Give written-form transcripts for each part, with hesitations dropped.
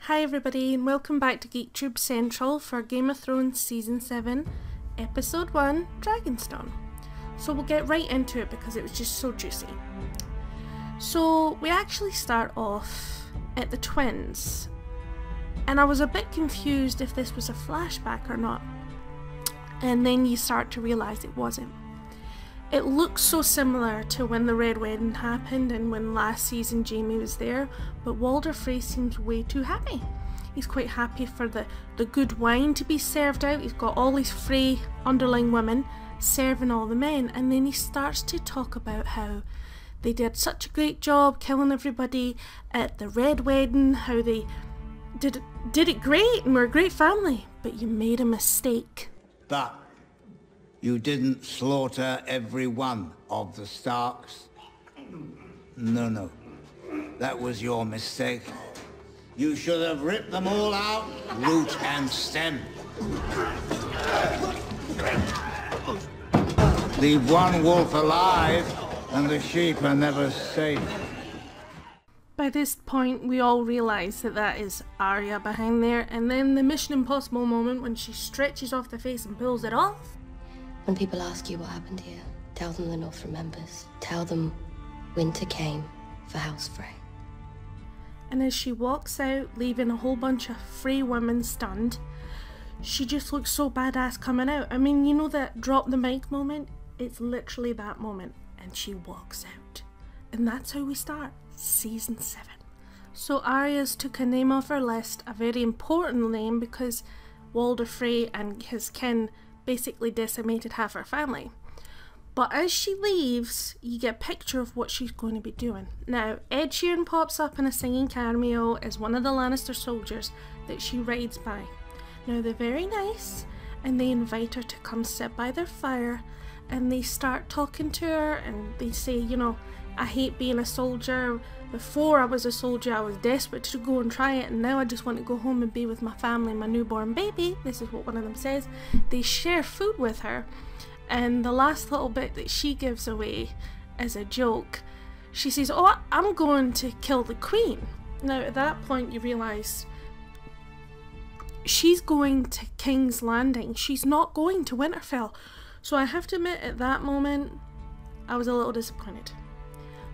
Hi everybody and welcome back to Geektube Central for Game of Thrones Season 7, Episode 1, Dragonstone. So we'll get right into it because it was just so juicy. So we actually start off at the twins, and I was a bit confused if this was a flashback or not, and then you start to realise it wasn't. It looks so similar to when the Red Wedding happened and when last season Jaime was there, but Walder Frey seems way too happy. He's quite happy for the good wine to be served out. He's got all these Frey underling women serving all the men, and then he starts to talk about how they did such a great job killing everybody at the Red Wedding, how they did it great and we're a great family, but you made a mistake. But you didn't slaughter every one of the Starks. No. That was your mistake. You should have ripped them all out, root and stem. Leave one wolf alive, and the sheep are never safe. By this point, we all realise that that is Arya behind there, and then the Mission Impossible moment when she stretches off the face and pulls it off. When people ask you what happened here, tell them the North remembers. Tell them winter came for House Frey. And as she walks out, leaving a whole bunch of Frey women stunned, she just looks so badass coming out. I mean, you know that drop the mic moment? It's literally that moment. And she walks out. And that's how we start Season 7. So Arya's took a name off her list, a very important name because Walder Frey and his kin basically decimated half her family. But as she leaves, you get a picture of what she's going to be doing. Now, Ed Sheeran pops up in a singing cameo as one of the Lannister soldiers that she rides by. Now, they're very nice, and they invite her to come sit by their fire, and they start talking to her, and they say, you know, I hate being a soldier. Before I was a soldier, I was desperate to go and try it, and now I just want to go home and be with my family and my newborn baby. This is what one of them says. They share food with her, and the last little bit that she gives away as a joke, she says, oh, I'm going to kill the queen. Now at that point you realise she's going to King's Landing. She's not going to Winterfell. So I have to admit, at that moment I was a little disappointed.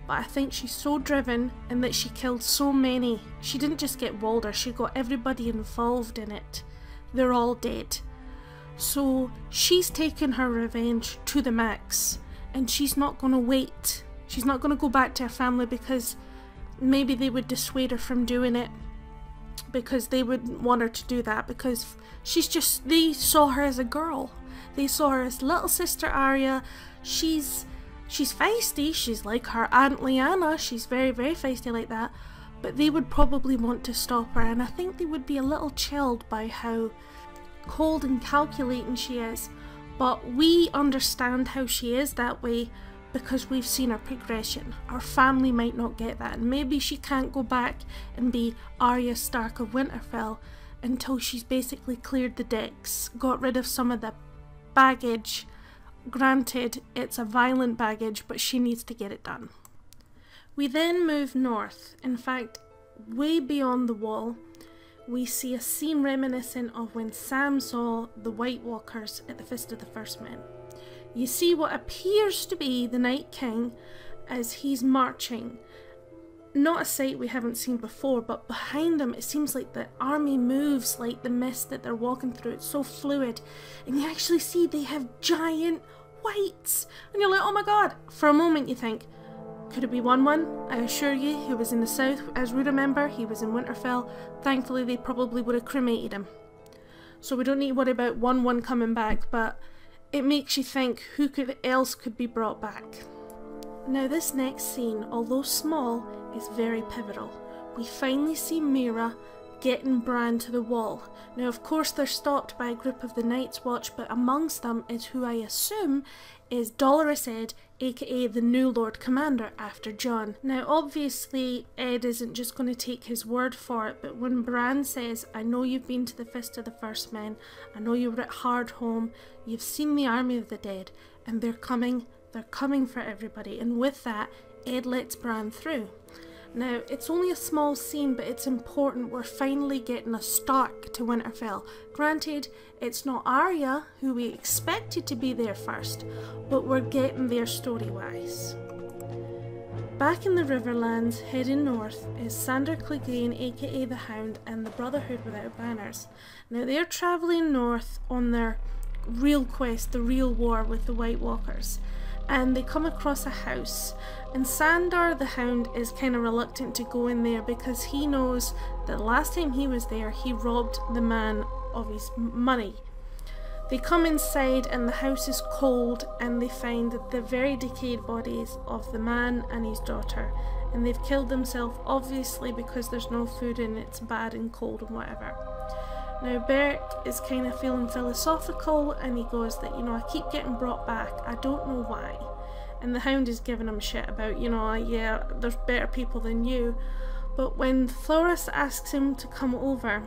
But I think she's so driven, and that she killed so many. She didn't just get Walder, she got everybody involved in it. They're all dead. So she's taken her revenge to the max, and she's not going to wait. She's not going to go back to her family because maybe they would dissuade her from doing it, because they wouldn't want her to do that, because they saw her as a girl. They saw her as little sister Arya. She's feisty, she's like her Aunt Lyanna, she's very, very feisty like that, but they would probably want to stop her, and I think they would be a little chilled by how cold and calculating she is. But we understand how she is that way because we've seen her progression. Our family might not get that, and maybe she can't go back and be Arya Stark of Winterfell until she's basically cleared the decks, got rid of some of the baggage. Granted, it's a violent baggage, but she needs to get it done. We then move north. In fact, way beyond the wall, we see a scene reminiscent of when Sam saw the White Walkers at the Feast of the First Men. You see what appears to be the Night King as he's marching. Not a sight we haven't seen before, but behind him it seems like the army moves like the mist that they're walking through. It's so fluid, and you actually see they have giant whites, and you're like, oh my god. For a moment you think, could it be 1-1? I assure you, he was in the south. As we remember, he was in Winterfell. Thankfully they probably would have cremated him, so we don't need to worry about 1-1 coming back, but it makes you think who else could be brought back. Now this next scene, although small, is very pivotal. We finally see Meera getting Bran to the wall. Now of course they're stopped by a group of the Night's Watch, but amongst them is who I assume is Dolorous Ed, aka the new Lord Commander after Jon. Now obviously Ed isn't just going to take his word for it, but when Bran says, I know you've been to the Feast of the First Men, I know you were at Hardhome, you've seen the army of the dead, and they're coming for everybody, and with that Ed lets Bran through. Now, it's only a small scene, but it's important. We're finally getting a Stark to Winterfell. Granted, it's not Arya, who we expected to be there first, but we're getting there story-wise. Back in the Riverlands, heading north, is Sandor Clegane, aka the Hound, and the Brotherhood Without Banners. Now, they're travelling north on their real quest, the real war with the White Walkers. And they come across a house, and Sandor the Hound is kind of reluctant to go in there because he knows that the last time he was there he robbed the man of his money. They come inside and the house is cold, and they find the very decayed bodies of the man and his daughter, and they've killed themselves obviously because there's no food and it's bad and cold and whatever. Now Beric is kind of feeling philosophical, and he goes that, you know, I keep getting brought back, I don't know why. And the Hound is giving him shit about, you know, yeah, there's better people than you. But when Thoros asks him to come over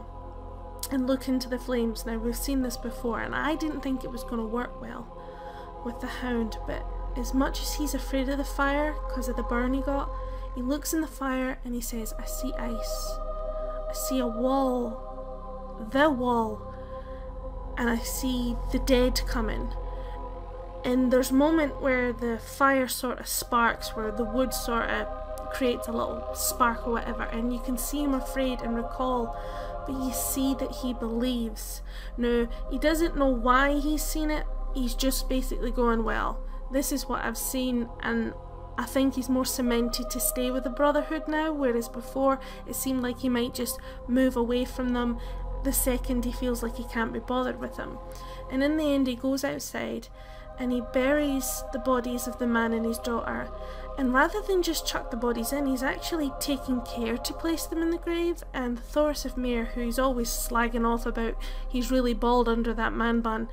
and look into the flames, now we've seen this before, and I didn't think it was going to work well with the Hound, but as much as he's afraid of the fire because of the burn he got, he looks in the fire and he says, I see ice, I see a wall, the wall, and I see the dead coming. And there's a moment where the fire sort of sparks, where the wood sort of creates a little spark or whatever, and you can see him afraid and recall, but you see that he believes. Now, he doesn't know why he's seen it, he's just basically going, well, this is what I've seen, and I think he's more cemented to stay with the Brotherhood now, whereas before it seemed like he might just move away from them the second he feels like he can't be bothered with them. And in the end he goes outside and he buries the bodies of the man and his daughter, and rather than just chuck the bodies in, he's actually taking care to place them in the grave. And Thoros of Myr, who he's always slagging off about he's really bald under that man bun,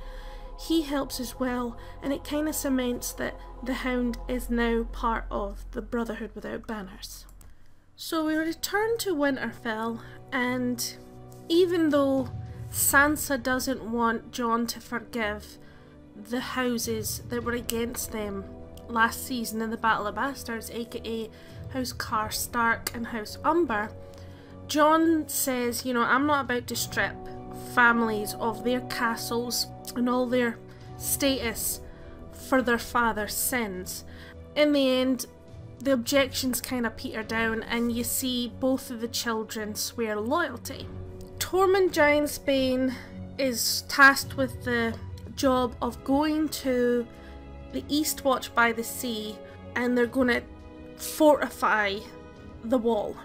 he helps as well, and it kind of cements that the Hound is now part of the Brotherhood Without Banners. So we return to Winterfell, and even though Sansa doesn't want Jon to forgive the houses that were against them last season in the Battle of Bastards, aka House Karstark and House Umber, Jon says, you know, I'm not about to strip families of their castles and all their status for their father's sins. In the end, the objections kind of peter down, and you see both of the children swear loyalty. Tormund Giantsbane is tasked with the job of going to the East Watch by the Sea, and they're going to fortify the wall.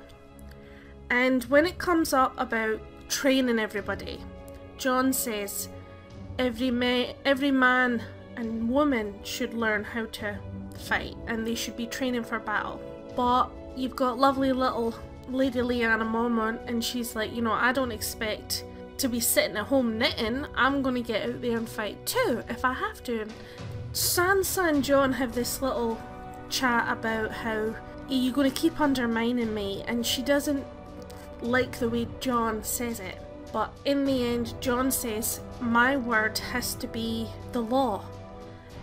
And when it comes up about training everybody, Jon says every man and woman should learn how to fight, and they should be training for battle. But you've got lovely little Lady Lyanna Mormont, and she's like, you know, I don't expect to be sitting at home knitting, I'm gonna get out there and fight too if I have to. Sansa and Jon have this little chat about how, are you gonna keep undermining me? And she doesn't like the way Jon says it, but in the end Jon says, my word has to be the law,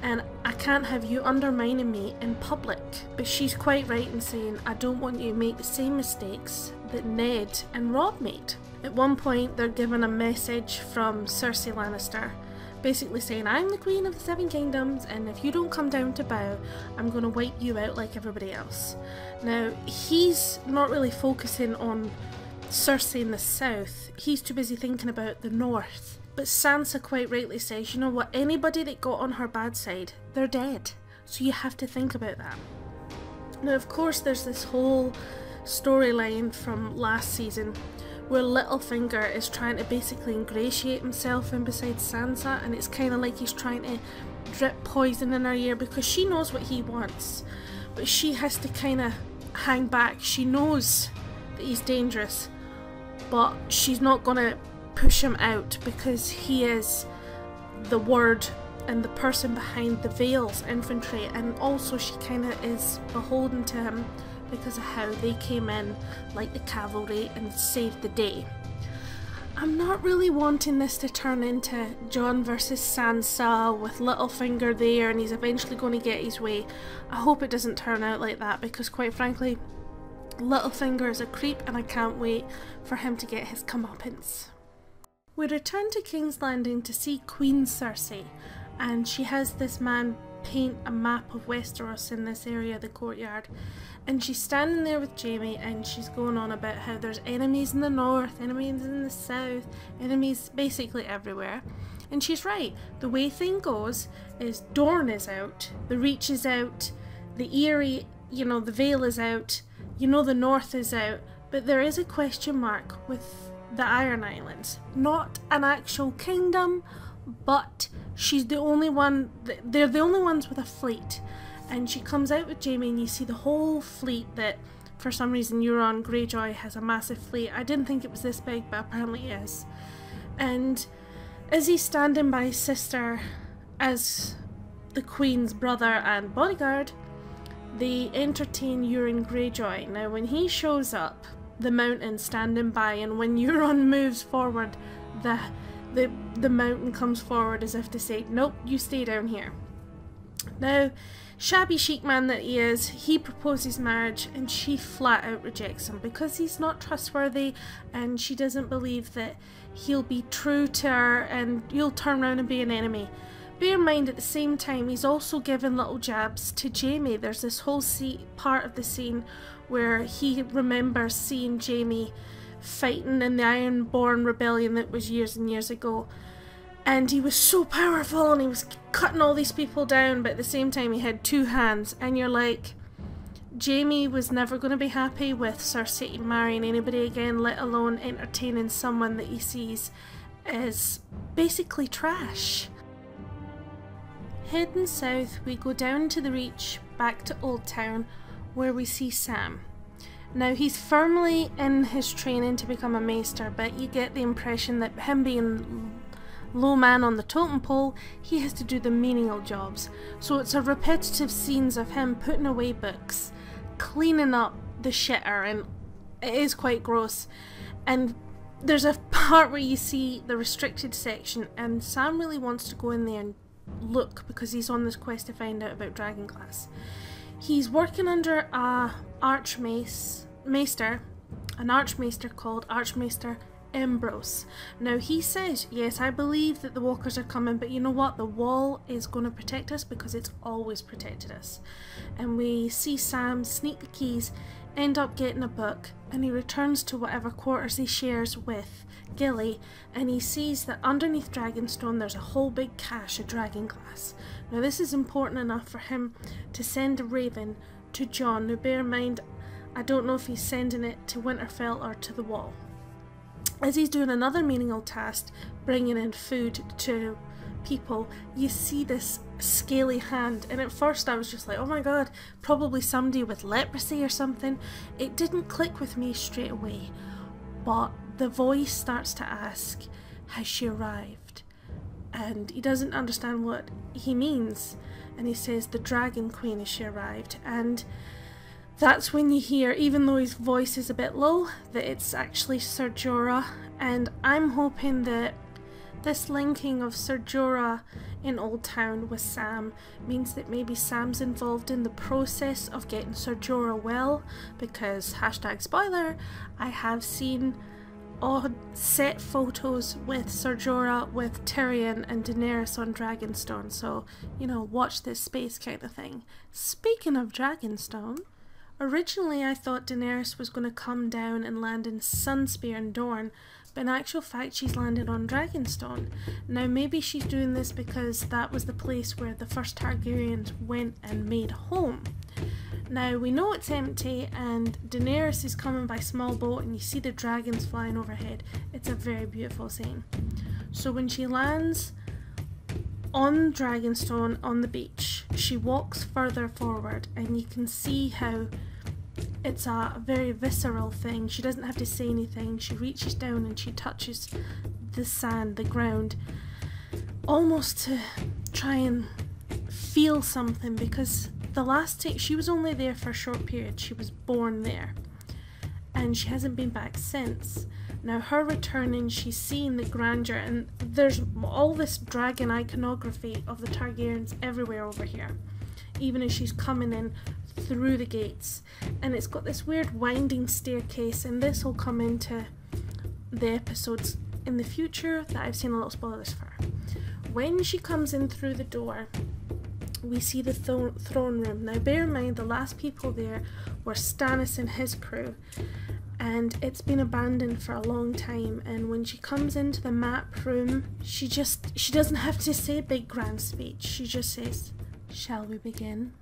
and I can't have you undermining me in public. But she's quite right in saying, I don't want you to make the same mistakes that Ned and Robb made. At one point they're given a message from Cersei Lannister, basically saying, I'm the Queen of the Seven Kingdoms, and if you don't come down to bow, I'm going to wipe you out like everybody else. Now, he's not really focusing on Cersei in the south, he's too busy thinking about the north. But Sansa quite rightly says, you know what, anybody that got on her bad side, they're dead. So you have to think about that. Now, of course, there's this whole storyline from last season where Littlefinger is trying to basically ingratiate himself in beside Sansa, and it's kind of like he's trying to drip poison in her ear because she knows what he wants, but she has to kind of hang back. She knows that he's dangerous, but she's not going to push him out because he is the word and the person behind the Vale's infantry, and also she kind of is beholden to him because of how they came in like the cavalry and saved the day. I'm not really wanting this to turn into Jon versus Sansa with Littlefinger there and he's eventually going to get his way. I hope it doesn't turn out like that because quite frankly Littlefinger is a creep and I can't wait for him to get his comeuppance. We return to King's Landing to see Queen Cersei, and she has this man paint a map of Westeros in this area, the courtyard, and she's standing there with Jaime and she's going on about how there's enemies in the north, enemies in the south, enemies basically everywhere. And she's right, the way thing goes is Dorne is out, the Reach is out, the Eyrie, you know, the Vale is out, you know the north is out, but there is a question mark with the Iron Islands. Not an actual kingdom, but she's the only one, they're the only ones with a fleet. And she comes out with Jaime and you see the whole fleet that for some reason Euron Greyjoy has a massive fleet. I didn't think it was this big, but apparently it is. And as he's standing by his sister as the Queen's brother and bodyguard, they entertain Euron Greyjoy. Now when he shows up, the mountain standing by, and when Euron moves forward, the mountain comes forward as if to say, nope, you stay down here. Now, shabby chic man that he is, he proposes marriage and she flat out rejects him because he's not trustworthy and she doesn't believe that he'll be true to her and you'll turn around and be an enemy. Bear in mind at the same time he's also giving little jabs to Jaime. There's this whole part of the scene where he remembers seeing Jaime fighting in the Ironborn rebellion that was years and years ago, and he was so powerful and he was cutting all these people down, but at the same time he had two hands, and you're like, Jaime was never going to be happy with Cersei marrying anybody again, let alone entertaining someone that he sees as basically trash. Heading south, we go down to the Reach, back to Old Town, where we see Sam. Now he's firmly in his training to become a maester, but you get the impression that him being low man on the totem pole, he has to do the menial jobs. So it's a repetitive scenes of him putting away books, cleaning up the shitter, and it is quite gross. And there's a part where you see the restricted section and Sam really wants to go in there and look because he's on this quest to find out about dragonglass. He's working under an archmaester called Archmaester Ambrose. Now he says, yes, I believe that the walkers are coming, but you know what? The wall is going to protect us because it's always protected us. And we see Sam sneak the keys, end up getting a book, and he returns to whatever quarters he shares with Gilly, and he sees that underneath Dragonstone there's a whole big cache of dragonglass. Now this is important enough for him to send a raven to Jon. Now bear in mind, I don't know if he's sending it to Winterfell or to the Wall. As he's doing another menial task, bringing in food to people, you see this scaly hand, and at first I was just like, oh my god, probably somebody with leprosy or something. It didn't click with me straight away, but the voice starts to ask, has she arrived? And he doesn't understand what he means, and he says, the Dragon Queen, has she arrived? And that's when you hear, even though his voice is a bit low, that it's actually Ser Jorah. And I'm hoping that this linking of Ser Jorah in Old Town with Sam means that maybe Sam's involved in the process of getting Ser Jorah well, because, hashtag spoiler, I have seen odd set photos with Ser Jorah, with Tyrion and Daenerys on Dragonstone, so, you know, watch this space kind of thing. Speaking of Dragonstone, originally I thought Daenerys was going to come down and land in Sunspear and Dorne, but in actual fact she's landed on Dragonstone. Now maybe she's doing this because that was the place where the first Targaryens went and made home. Now we know it's empty and Daenerys is coming by small boat and you see the dragons flying overhead. It's a very beautiful scene. So when she lands on Dragonstone on the beach, she walks further forward and you can see how it's a very visceral thing. She doesn't have to say anything. She reaches down and she touches the sand, the ground, almost to try and feel something, because the last time she was only there for a short period. She was born there and she hasn't been back since. Now her returning, she's seeing the grandeur, and there's all this dragon iconography of the Targaryens everywhere over here, even as she's coming in through the gates, and it's got this weird winding staircase, and this will come into the episodes in the future that I've seen a lot of spoilers for. When she comes in through the door, we see the throne room. Now bear in mind, the last people there were Stannis and his crew, and it's been abandoned for a long time. And when she comes into the map room, she doesn't have to say a big grand speech. She just says, "Shall we begin?"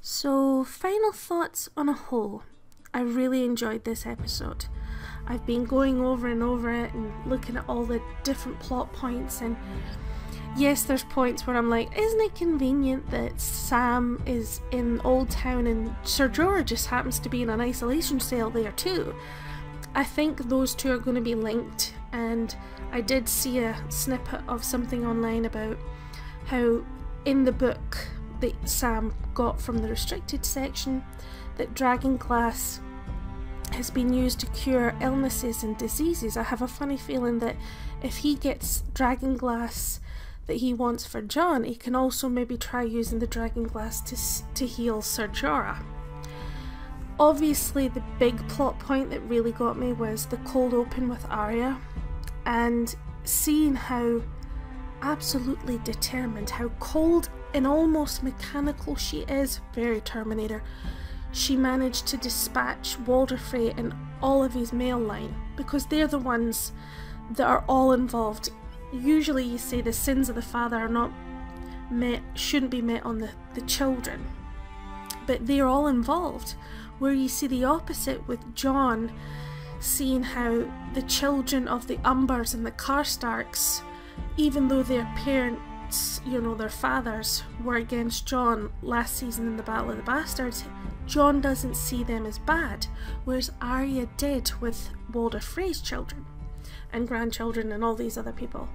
So, final thoughts on a whole. I really enjoyed this episode. I've been going over and over it and looking at all the different plot points, and yes, there's points where I'm like, isn't it convenient that Sam is in Old Town and Ser Jorah just happens to be in an isolation cell there too? I think those two are going to be linked, and I did see a snippet of something online about how in the book that Sam got from the restricted section, that dragonglass has been used to cure illnesses and diseases. I have a funny feeling that if he gets dragonglass that he wants for Jon, he can also maybe try using the dragonglass to heal Ser Jorah. Obviously, the big plot point that really got me was the cold open with Arya, and seeing how absolutely determined, how cold and almost mechanical she is, very Terminator. She managed to dispatch Walder Frey and all of his male line, because they're the ones that are all involved. Usually you say the sins of the father are not met, shouldn't be met on the children, but they're all involved. Where you see the opposite with Jon, seeing how the children of the Umbers and the Karstarks, even though their parents, you know, their fathers were against Jon last season in the Battle of the Bastards, Jon doesn't see them as bad, whereas Arya did with Walder Frey's children and grandchildren and all these other people.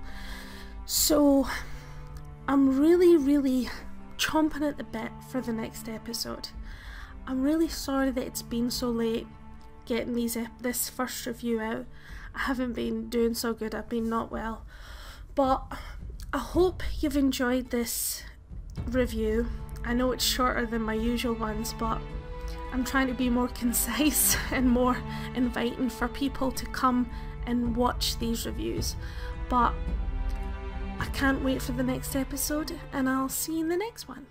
So I'm really chomping at the bit for the next episode. I'm really sorry that it's been so late getting this first review out. I haven't been doing so good, I've been not well, but I hope you've enjoyed this review. I know it's shorter than my usual ones, but I'm trying to be more concise and more inviting for people to come and watch these reviews. But I can't wait for the next episode, and I'll see you in the next one.